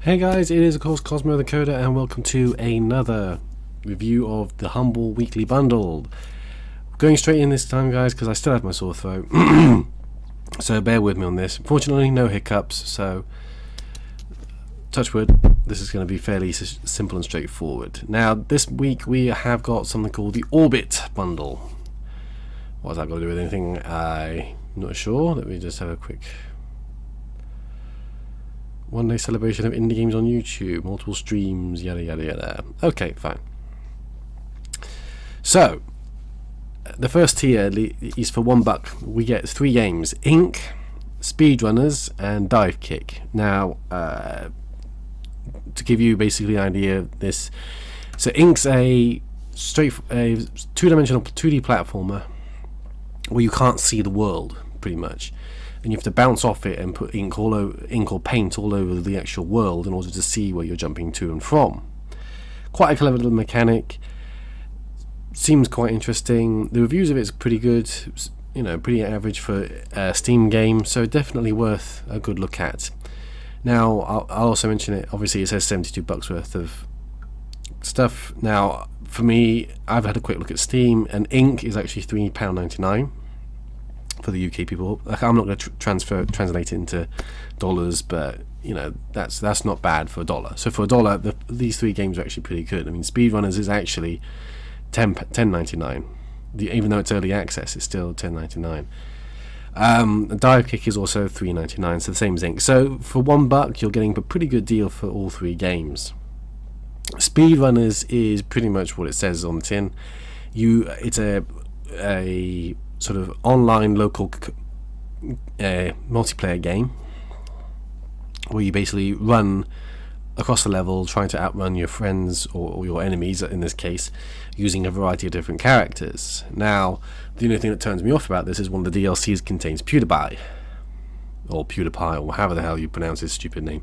Hey guys, it is of course Cosmo the Coder, and welcome to another review of the Humble Weekly Bundle. Going straight in this time, guys, because I still have my sore throat, so bear with me on this. Fortunately, no hiccups, so touch wood, this is going to be fairly simple and straightforward. Now, this week we have got something called the Orbyt Bundle. What has that got to do with anything? I'm not sure. Let me just have a quick... One-day celebration of indie games on YouTube, multiple streams, yada yada yada. Okay, fine. So, the first tier is for $1. We get 3 games: Ink, Speedrunners, and Dive Kick. Now, to give you basically an idea of this, so Ink's a two-dimensional 2D platformer where you can't see the world, pretty much. And you have to bounce off it and put ink or paint all over the actual world in order to see where you're jumping to and from. Quite a clever little mechanic. Seems quite interesting. The reviews of it's pretty good. You know, pretty average for a Steam game, so definitely worth a good look at. Now, I'll also mention it. Obviously, it says $72 worth of stuff. Now, for me, I've had a quick look at Steam, and Ink is actually £3.99. For the UK people. I'm not going to translate it into dollars, but you know, that's not bad for $1. So for $1, these 3 games are actually pretty good. I mean, Speedrunners is actually $10.99. Even though it's early access, it's still $10.99. Dive Kick is also $3.99, so the same as Ink. So for $1, you're getting a pretty good deal for all 3 games. Speedrunners is pretty much what it says on the tin. It's a sort of online local multiplayer game where you basically run across the level trying to outrun your friends or your enemies in this case, using a variety of different characters. Now, the only thing that turns me off about this is one of the DLCs contains PewDiePie, or however the hell you pronounce his stupid name.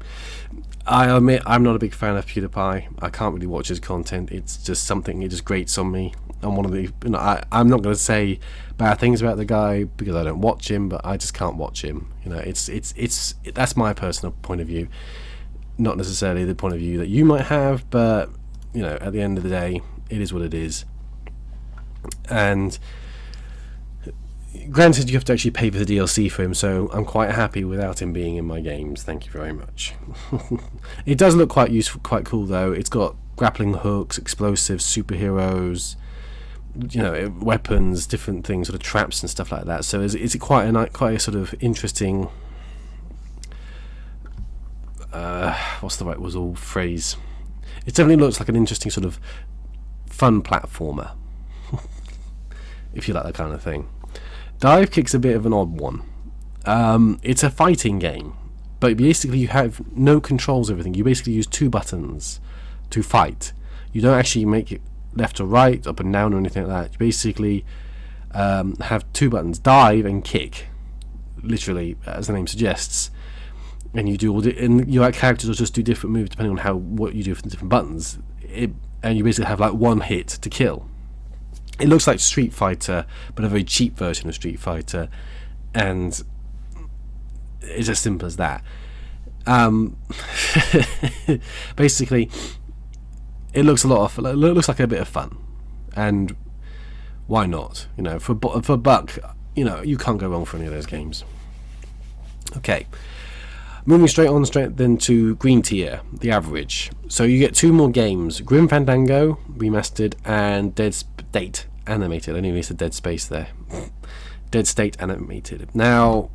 I admit I'm not a big fan of PewDiePie. I can't really watch his content. It's just something, it just grates on me. I'm one of the, you know, I'm not going to say bad things about the guy because I don't watch him, but I just can't watch him. You know, that's my personal point of view, not necessarily the point of view that you might have, but you know, at the end of the day, it is what it is. And granted, you have to actually pay for the DLC for him, so I'm quite happy without him being in my games. Thank you very much. It does look quite useful, quite cool though. It's got grappling hooks, explosives, superheroes, you know, weapons, different things, sort of traps and stuff like that. So it's quite a sort of interesting. What's the right phrase? It definitely looks like an interesting sort of fun platformer, if you like that kind of thing. Dive Kick's a bit of an odd one. It's a fighting game, but basically you have no controls over everything. You basically use 2 buttons to fight. You don't actually make it left or right, up and down, or anything like that. You basically have 2 buttons: dive and kick, literally, as the name suggests. And you do and your characters will just do different moves depending on what you do for the different buttons. And you basically have like 1 hit to kill. It looks like Street Fighter, but a very cheap version of Street Fighter, and it's as simple as that. Basically, it looks looks like a bit of fun, and why not? You know, for $1, you know, you can't go wrong for any of those games. Okay, moving straight then to green tier, the average. So you get 2 more games: Grim Fandango Remastered and Dead State Animated. I nearly said Dead Space there. Dead State Animated. Now,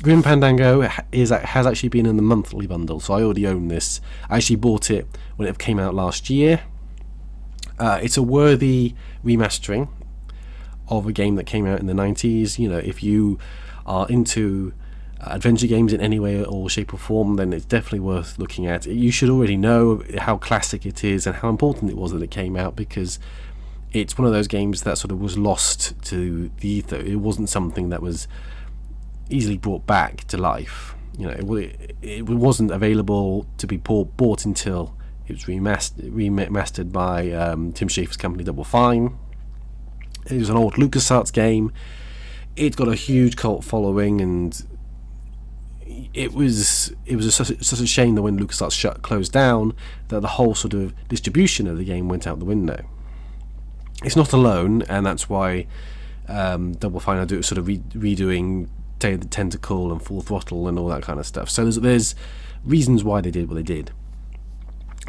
Grim Fandango has actually been in the monthly bundle, so I already own this. I actually bought it when it came out last year. It's a worthy remastering of a game that came out in the 90s. You know, if you are into adventure games in any way or shape or form, then it's definitely worth looking at. You should already know how classic it is and how important it was that it came out, because it's one of those games that sort of was lost to the ether. It wasn't something that was easily brought back to life. You know, it wasn't available to be bought until it was remastered by Tim Schafer's company Double Fine. It was an old LucasArts game. It got a huge cult following, and it was such a shame that when LucasArts closed down, that the whole sort of distribution of the game went out the window. It's not alone, and that's why Double Fine are sort of redoing Day of the Tentacle and Full Throttle and all that kind of stuff. So there's reasons why they did what they did.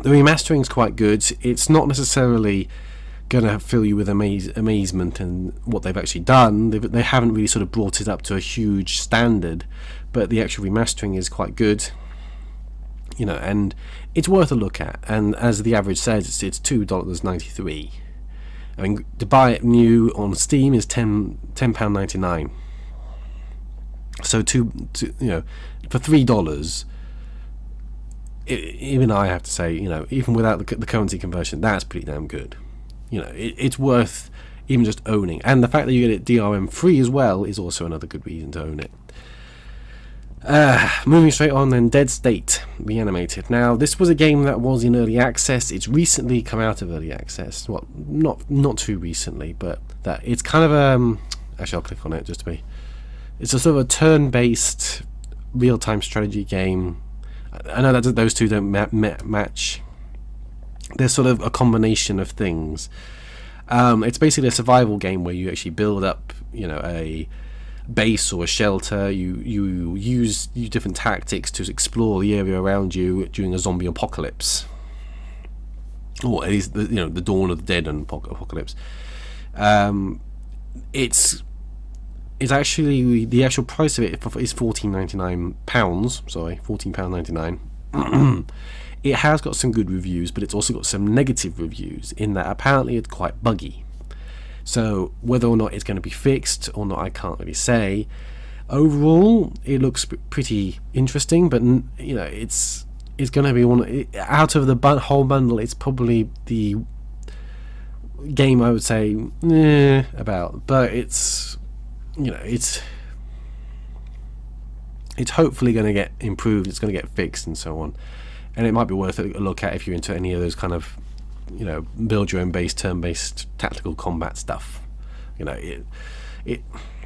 The remastering's quite good. It's not necessarily going to fill you with amazement and what they've actually done. They haven't really sort of brought it up to a huge standard, but the actual remastering is quite good, you know, and it's worth a look at. And as the average says, it's $2.93. I mean, to buy it new on Steam is £10.99. So you know, for $3, even I have to say, you know, even without the currency conversion, that's pretty damn good. You know, it's worth even just owning, and the fact that you get it DRM free as well is also another good reason to own it. Moving straight on then, Dead State Reanimated. Now, this was a game that was in early access. It's recently come out of early access. Well, not too recently, but that it's kind of actually I'll click on it just to be. It's a sort of a turn-based real-time strategy game. I know that those two don't match. They're sort of a combination of things. It's basically a survival game where you actually build up, you know, a base or a shelter. You use different tactics to explore the area around you during a zombie apocalypse, or at least the Dawn of the Dead and apocalypse. It's actually, the actual price of it is £14.99. Sorry, £14.99. It has got some good reviews, but it's also got some negative reviews in that apparently it's quite buggy. So whether or not it's going to be fixed or not, I can't really say. Overall, it looks pretty interesting, but you know, it's going to be one out of the whole bundle. It's probably the game I would say about, but it's, you know, it's hopefully going to get improved. It's going to get fixed and so on, and it might be worth a look at if you're into any of those kind of, you know, build your own base, turn-based tactical combat stuff. You know,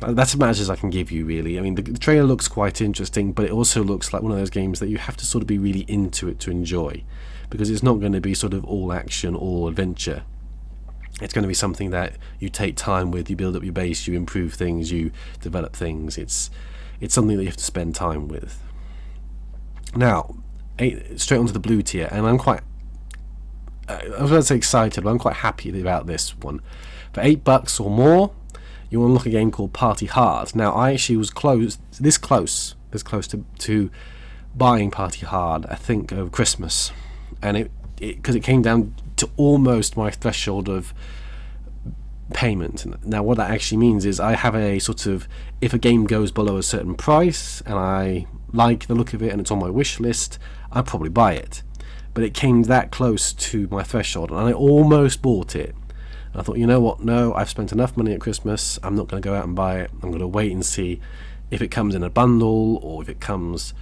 that's as much as I can give you, really. I mean, the trailer looks quite interesting, but it also looks like one of those games that you have to sort of be really into it to enjoy, because it's not going to be sort of all action, all adventure. It's going to be something that you take time with, you build up your base, you improve things, you develop things. It's something that you have to spend time with. Now, straight onto the blue tier, and I'm quite, I was going to say excited, but I'm quite happy about this one. For $8 or more, you unlock a game called Party Hard. Now, I actually was this close to buying Party Hard, I think, over Christmas, and because it came down to almost my threshold of payment. Now, what that actually means is I have a sort of, if a game goes below a certain price and I like the look of it and it's on my wish list, I'll probably buy it. But it came that close to my threshold and I almost bought it. And I thought, you know what, no, I've spent enough money at Christmas, I'm not going to go out and buy it. I'm going to wait and see if it comes in a bundle or if it comes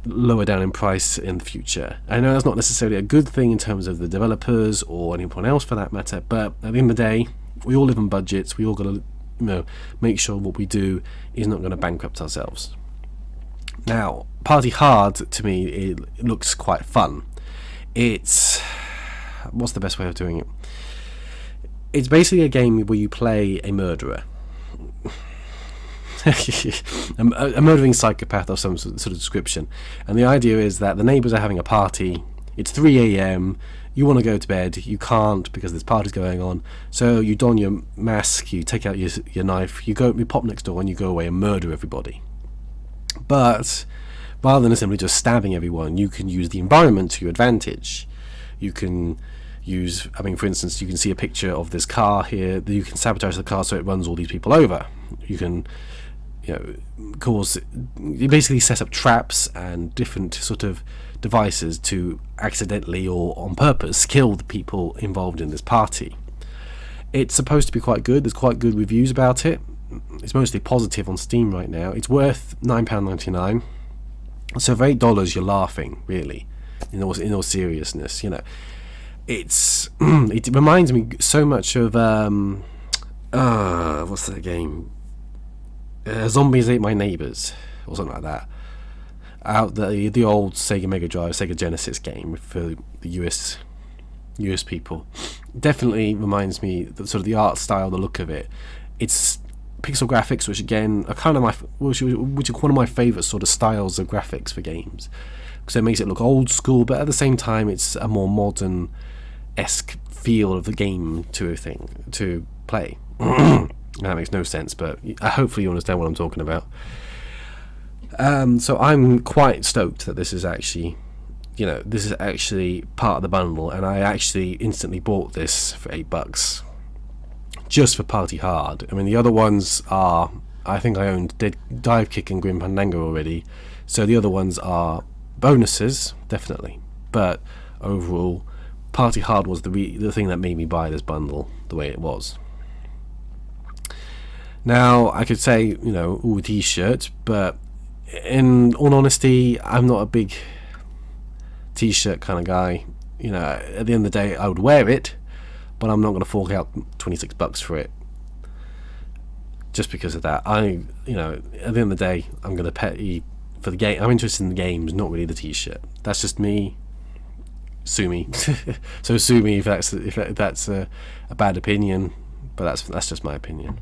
lower down in price in the future. I know that's not necessarily a good thing in terms of the developers or anyone else for that matter, but at the end of the day, we all live on budgets. We all got to, you know, make sure what we do is not going to bankrupt ourselves. Now, Party Hard, to me, it looks quite fun. It's, what's the best way of doing it? It's basically a game where you play a murderer. A murdering psychopath of some sort of description, and the idea is that the neighbours are having a party. It's 3 a.m. You want to go to bed, you can't because there's parties going on. So you don your mask, you take out your knife, you pop next door, and you go away and murder everybody. But rather than simply just stabbing everyone, you can use the environment to your advantage. You can use, I mean, for instance, you can see a picture of this car here. That you can sabotage the car so it runs all these people over. You can, you know, you basically set up traps and different sort of devices to accidentally or on purpose kill the people involved in this party. It's supposed to be quite good. There's quite good reviews about it. It's mostly positive on Steam right now. It's worth £9.99. So for $8 you're laughing, really, in all seriousness. You know, it reminds me so much of what's that game? Zombies Ate My Neighbours, or something like that. out the old Sega Mega Drive, Sega Genesis game for the US people. Definitely reminds me sort of the art style, the look of it. It's pixel graphics, which again are kind of which are one of my favourite sort of styles of graphics for games, because it makes it look old school, but at the same time it's a more modern-esque feel of the game to play. That makes no sense, but hopefully you understand what I'm talking about. So I'm quite stoked that this is actually, this is actually part of the bundle, and I actually instantly bought this for $8 just for Party Hard. I mean, the other ones are, I think I owned Dive Kick and Grim Fandango already, so the other ones are bonuses, definitely. But overall, Party Hard was the thing that made me buy this bundle the way it was. Now, I could say, ooh, t-shirt, but in all honesty, I'm not a big t-shirt kind of guy. At the end of the day, I would wear it, but I'm not going to fork out $26 for it just because of that. At the end of the day, I'm going to pay for the game. I'm interested in the games, not really the t-shirt. That's just me. Sue me. So sue me if that's a bad opinion, but that's just my opinion.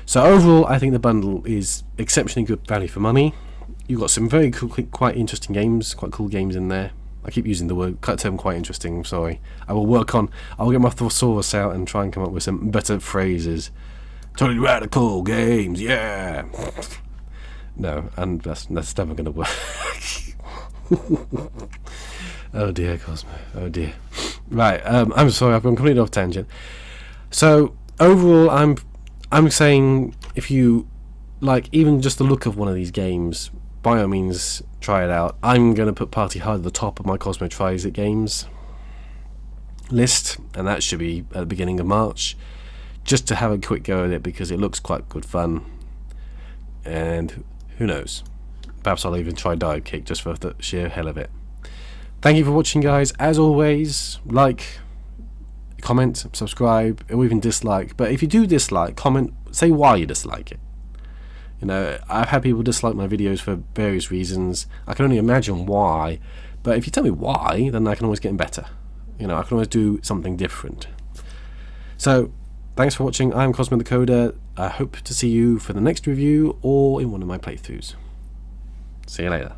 So overall, I think the bundle is exceptionally good value for money. You've got some very cool, quite interesting games, quite cool games in there. I keep using the term quite interesting, I'm sorry. I'll get my thesaurus out and try and come up with some better phrases. Totally radical games, yeah! No, and that's never going to work. Oh dear, Cosmo, oh dear. Right, I'm sorry, I've gone completely off tangent. So, overall, I'm saying if you like even just the look of one of these games, by all means try it out. I'm going to put Party Hard at the top of my Cosmo Tries It games list, and that should be at the beginning of March, just to have a quick go at it because it looks quite good fun. And who knows, perhaps I'll even try Dive Kick just for the sheer hell of it. Thank you for watching, guys. As always, like, comment, subscribe, or even dislike. But if you do dislike, comment, say why you dislike it. I've had people dislike my videos for various reasons. I can only imagine why, but if you tell me why, then I can always get better. I can always do something different. So thanks for watching. I'm Cosmo the Coder. I hope to see you for the next review or in one of my playthroughs. See you later.